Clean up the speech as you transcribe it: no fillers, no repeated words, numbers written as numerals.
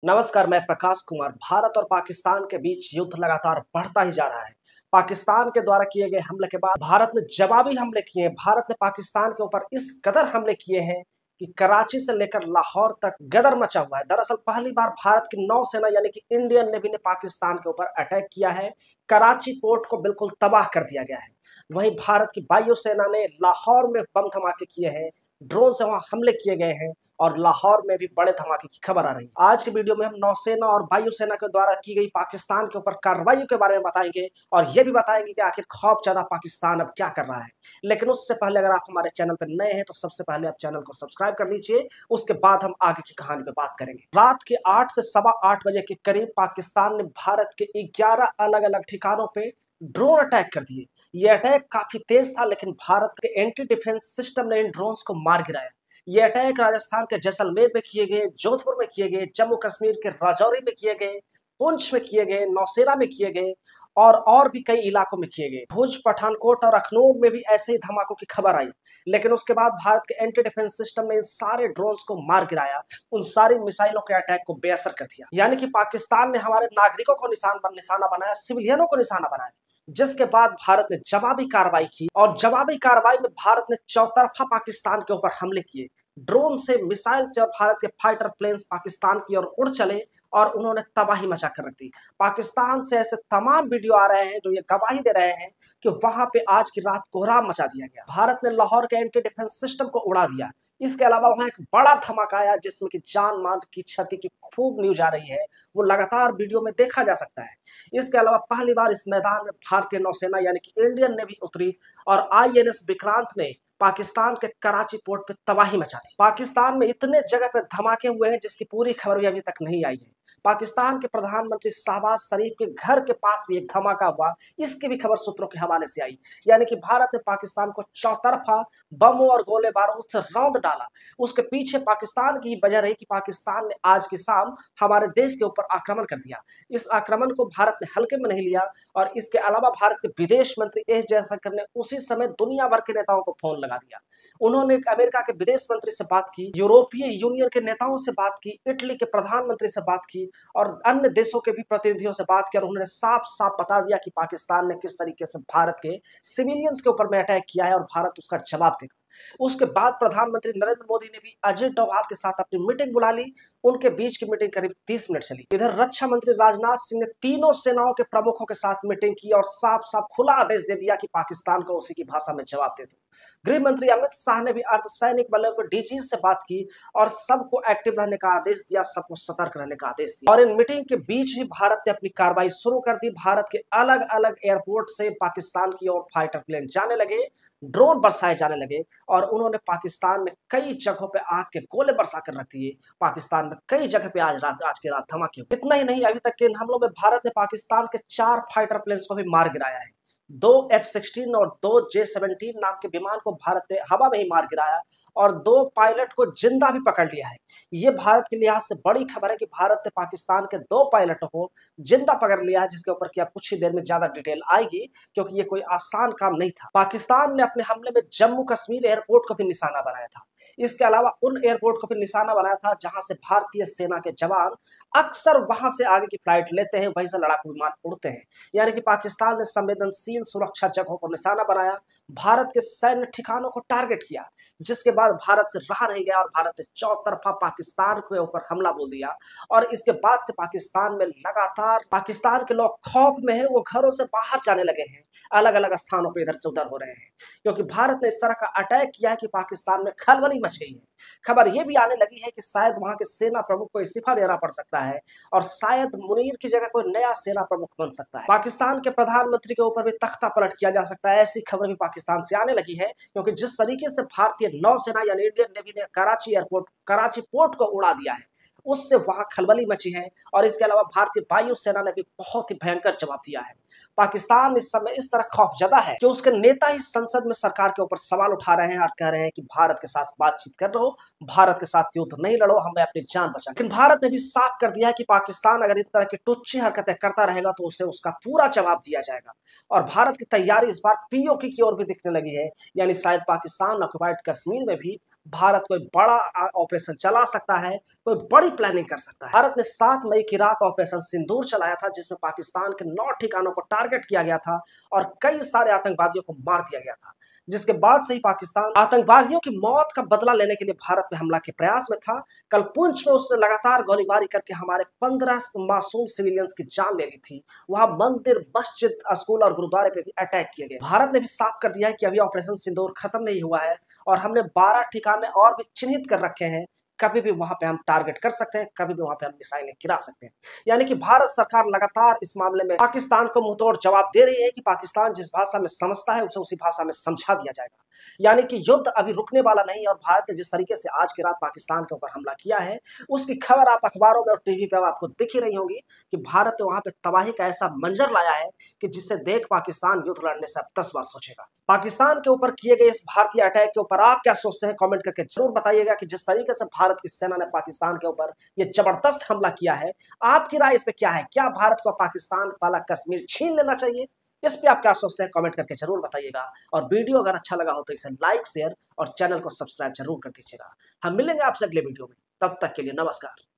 नमस्कार, मैं प्रकाश कुमार। भारत और पाकिस्तान के बीच युद्ध लगातार बढ़ता ही जा रहा है। पाकिस्तान के द्वारा किए गए हमले के बाद भारत ने जवाबी हमले किए हैं। भारत ने पाकिस्तान के ऊपर इस कदर हमले किए हैं कि कराची से लेकर लाहौर तक गदर मचा हुआ है। दरअसल पहली बार भारत की नौसेना यानी कि इंडियन नेवी ने पाकिस्तान के ऊपर अटैक किया है। कराची पोर्ट को बिल्कुल तबाह कर दिया गया है। वहीं भारत की वायुसेना ने लाहौर में बम धमाके किए हैं, ड्रोन से वहां हमले किए गए हैं और लाहौर में भी बड़े धमाके की खबर आ रही है। आज के वीडियो में हम नौसेना और वायुसेना के द्वारा की गई पाकिस्तान के ऊपर कार्रवाई के बारे में बताएंगे और ये भी बताएंगे कि आखिर खौफजदा पाकिस्तान अब क्या कर रहा है। लेकिन उससे पहले अगर आप हमारे चैनल पर नए हैं तो सबसे पहले आप चैनल को सब्सक्राइब कर लीजिए। उसके बाद हम आगे की कहानी पे बात करेंगे। रात के 8 से सवा 8 बजे के करीब पाकिस्तान ने भारत के 11 अलग अलग ठिकानों पे ड्रोन अटैक कर दिए। ये अटैक काफी तेज था, लेकिन भारत के एंटी डिफेंस सिस्टम ने इन ड्रोन्स को मार गिराया। ये अटैक राजस्थान के जैसलमेर में किए गए, जोधपुर में किए गए, जम्मू कश्मीर के राजौरी में किए गए, पुंछ में किए गए, नौशेरा में किए गए और भी कई इलाकों में किए गए। भुज, पठानकोट और अखनूर में भी ऐसे ही धमाकों की खबर आई। लेकिन उसके बाद भारत के एंटी डिफेंस सिस्टम ने इन सारे ड्रोन्स को मार गिराया, उन सारी मिसाइलों के अटैक को बेअसर कर दिया। यानी कि पाकिस्तान ने हमारे नागरिकों को निशाना बनाया, सिविलियनों को निशाना बनाया। जिसके बाद भारत ने जवाबी कार्रवाई की और जवाबी कार्रवाई में भारत ने चौतरफा पाकिस्तान के ऊपर हमले किए। ड्रोन से, मिसाइल से और भारत के फाइटर प्लेन्स पाकिस्तान की ओर उड़ चले और उन्होंने तबाही मचा कर रख दी। पाकिस्तान से ऐसे तमाम वीडियो आ रहे हैं जो ये गवाही दे रहे हैं कि वहां पे आज की रात कोहराम मचा दिया गया। भारत ने लाहौर के एंटी डिफेंस सिस्टम को उड़ा दिया। इसके अलावा वहां एक बड़ा धमाका आया जिसमें कि जान माल की क्षति की खूब न्यूज आ रही है। वो लगातार वीडियो में देखा जा सकता है। इसके अलावा पहली बार इस मैदान में भारतीय नौसेना यानी कि इंडियन नेवी उतरी और आईएनएस विक्रांत ने पाकिस्तान के कराची पोर्ट पे तबाही मचा दी। पाकिस्तान में इतने जगह पे धमाके हुए हैं जिसकी पूरी खबर भी अभी तक नहीं आई है। पाकिस्तान के प्रधानमंत्री शहबाज शरीफ के घर के पास भी एक धमाका हुआ, इसकी भी खबर सूत्रों के हवाले से आई। यानी कि भारत ने पाकिस्तान को चौतरफा बमों और गोले बारूद से रौंद डाला। उसके पीछे पाकिस्तान की ही वजह रही कि पाकिस्तान ने आज की शाम हमारे देश के ऊपर आक्रमण कर दिया। इस आक्रमण को भारत ने हल्के में नहीं लिया और इसके अलावा भारत के विदेश मंत्री एस जयशंकर ने उसी समय दुनिया भर के नेताओं को फोन लगा दिया। उन्होंने अमेरिका के विदेश मंत्री से बात की, यूरोपीय यूनियन के नेताओं से बात की, इटली के प्रधानमंत्री से बात की और अन्य देशों के भी प्रतिनिधियों से बात की और उन्होंने साफ साफ बता दिया कि पाकिस्तान ने किस तरीके से भारत के सिविलियंस के ऊपर में अटैक किया है और भारत उसका जवाब देगा। उसके बाद प्रधानमंत्री नरेंद्र मोदी ने भी अजीत डोभाल के साथ अपनी मीटिंग बुला ली। उनके बीच की मीटिंग करीब 30 मिनट चली। इधर रक्षा मंत्री राजनाथ सिंह ने तीनों सेनाओं के प्रमुखों के साथ मीटिंग की और साफ साफ खुला आदेश दे दिया कि पाकिस्तान को उसी की भाषा में जवाब दे दो। गृह मंत्री अमित शाह ने भी अर्धसैनिक बलों के डीजी से बात की और सबको एक्टिव रहने का आदेश दिया, सबको सतर्क रहने का आदेश दिया। और इन मीटिंग के बीच ही भारत ने अपनी कार्रवाई शुरू कर दी। भारत के अलग अलग एयरपोर्ट से पाकिस्तान की ओर फाइटर प्लेन जाने लगे, ड्रोन बरसाए जाने लगे और उन्होंने पाकिस्तान में कई जगहों पे आग के गोले बरसा कर रख दिए। पाकिस्तान में कई जगह पे आज की रात धमाके। इतना ही नहीं, अभी तक के इन हमलों में भारत ने पाकिस्तान के 4 फाइटर प्लेन्स को भी मार गिराया है। 2 F-16 और 2 J-17 नाम के विमान को भारत ने हवा में ही मार गिराया और 2 पायलट को जिंदा भी पकड़ लिया है। ये भारत के लिहाज से बड़ी खबर है कि भारत ने पाकिस्तान के 2 पायलटों को जिंदा पकड़ लिया है, जिसके ऊपर की अब कुछ ही देर में ज्यादा डिटेल आएगी, क्योंकि ये कोई आसान काम नहीं था। पाकिस्तान ने अपने हमले में जम्मू कश्मीर एयरपोर्ट को भी निशाना बनाया था। इसके अलावा उन एयरपोर्ट को भी निशाना बनाया था जहां से भारतीय सेना के जवान अक्सर वहां से आगे की फ्लाइट लेते हैं, वहीं से लड़ाकू विमान उड़ते हैं। यानी कि पाकिस्तान ने संवेदनशील सुरक्षा जगहों को निशाना बनाया, भारत के सैन्य ठिकानों को टारगेट किया, जिसके बाद भारत से रहा नहीं गया और भारत ने चौतरफा पाकिस्तान के ऊपर हमला बोल दिया। और इसके बाद से पाकिस्तान में लगातार पाकिस्तान के लोग खौफ में है, वो घरों से बाहर जाने लगे हैं, अलग अलग स्थानों पर इधर से उधर हो रहे हैं, क्योंकि भारत ने इस तरह का अटैक किया है कि पाकिस्तान में खलबली मच गई है। खबर यह भी आने लगी है कि शायद वहां के सेना प्रमुख को इस्तीफा देना पड़ सकता है और शायद मुनीर की जगह कोई नया सेना प्रमुख बन सकता है। पाकिस्तान के प्रधानमंत्री के ऊपर भी तख्ता पलट किया जा सकता है, ऐसी खबर भी पाकिस्तान से आने लगी है, क्योंकि जिस तरीके से भारतीय नौसेना यानी इंडियन नेवी ने कराची पोर्ट को उड़ा दिया है, उससे वहां खलबली मची है। और इसके अलावा भारतीय वायुसेना ने भी बहुत ही भयंकर जवाब दिया है। पाकिस्तान इस समय इस तरह खौफजदा है कि उसके नेता ही संसद में सरकार के ऊपर सवाल उठा रहे हैं और कह रहे हैं कि भारत के साथ बातचीत कर लो, भारत के साथ युद्ध नहीं लड़ो, हमें अपनी जान बचा। लेकिन भारत ने भी साफ कर दिया कि पाकिस्तान अगर इस तरह की टुच्ची हरकतें करता रहेगा तो उसे उसका पूरा जवाब दिया जाएगा। और भारत की तैयारी इस बार पीओके की ओर भी दिखने लगी है, यानी शायद पाकिस्तान ऑक्युपाइड कश्मीर में भी भारत कोई बड़ा ऑपरेशन चला सकता है, कोई बड़ी प्लानिंग कर सकता है। भारत ने 7 मई की रात ऑपरेशन सिंदूर चलाया था, जिसमें पाकिस्तान के 9 ठिकानों को टारगेट किया गया था और कई सारे आतंकवादियों को मार दिया गया था, जिसके बाद से ही पाकिस्तान आतंकवादियों की मौत का बदला लेने के लिए भारत में हमला के प्रयास में था। कल पुंछ में उसने लगातार गोलीबारी करके हमारे 15 मासूम सिविलियंस की जान ले ली थी। वहां मंदिर, मस्जिद, स्कूल और गुरुद्वारे पे भी अटैक किए गए। भारत ने भी साफ कर दिया है कि अभी ऑपरेशन सिंदूर खत्म नहीं हुआ है और हमने 12 ठिकाने और भी चिन्हित कर रखे हैं। कभी भी वहां पे हम टारगेट कर सकते हैं, कभी भी वहां पे हम मिसाइलें गिरा सकते हैं। यानी कि भारत सरकार लगातार इस मामले में पाकिस्तान को मुंहतोड़ जवाब दे रही है कि पाकिस्तान जिस भाषा में समझता है उसे उसी भाषा में समझा दिया जाएगा। यानी कि युद्ध अभी रुकने वाला नहीं। और भारत ने जिस तरीके से आज की रात पाकिस्तान के ऊपर हमला किया है, उसकी खबर आप अखबारों में और टीवी पे आपको दिख ही रही होगी कि भारत ने वहां पे तबाही का ऐसा मंजर लाया है कि जिससे देख पाकिस्तान युद्ध लड़ने से अब 10 बार सोचेगा। पाकिस्तान के ऊपर किए गए इस भारतीय अटैक के ऊपर आप क्या सोचते हैं, कमेंट करके जरूर बताइएगा कि जिस तरीके से भारत की सेना ने पाकिस्तान के ऊपर ये जबरदस्त हमला किया है, आपकी राय इस पे क्या है? क्या भारत को पाकिस्तान वाला कश्मीर छीन लेना चाहिए? इस पे आप क्या सोचते हैं, कमेंट करके जरूर बताइएगा। और वीडियो अगर अच्छा लगा हो तो इसे लाइक, शेयर और चैनल को सब्सक्राइब जरूर कर दीजिएगा। हम मिलेंगे आपसे अगले वीडियो में, तब तक के लिए नमस्कार।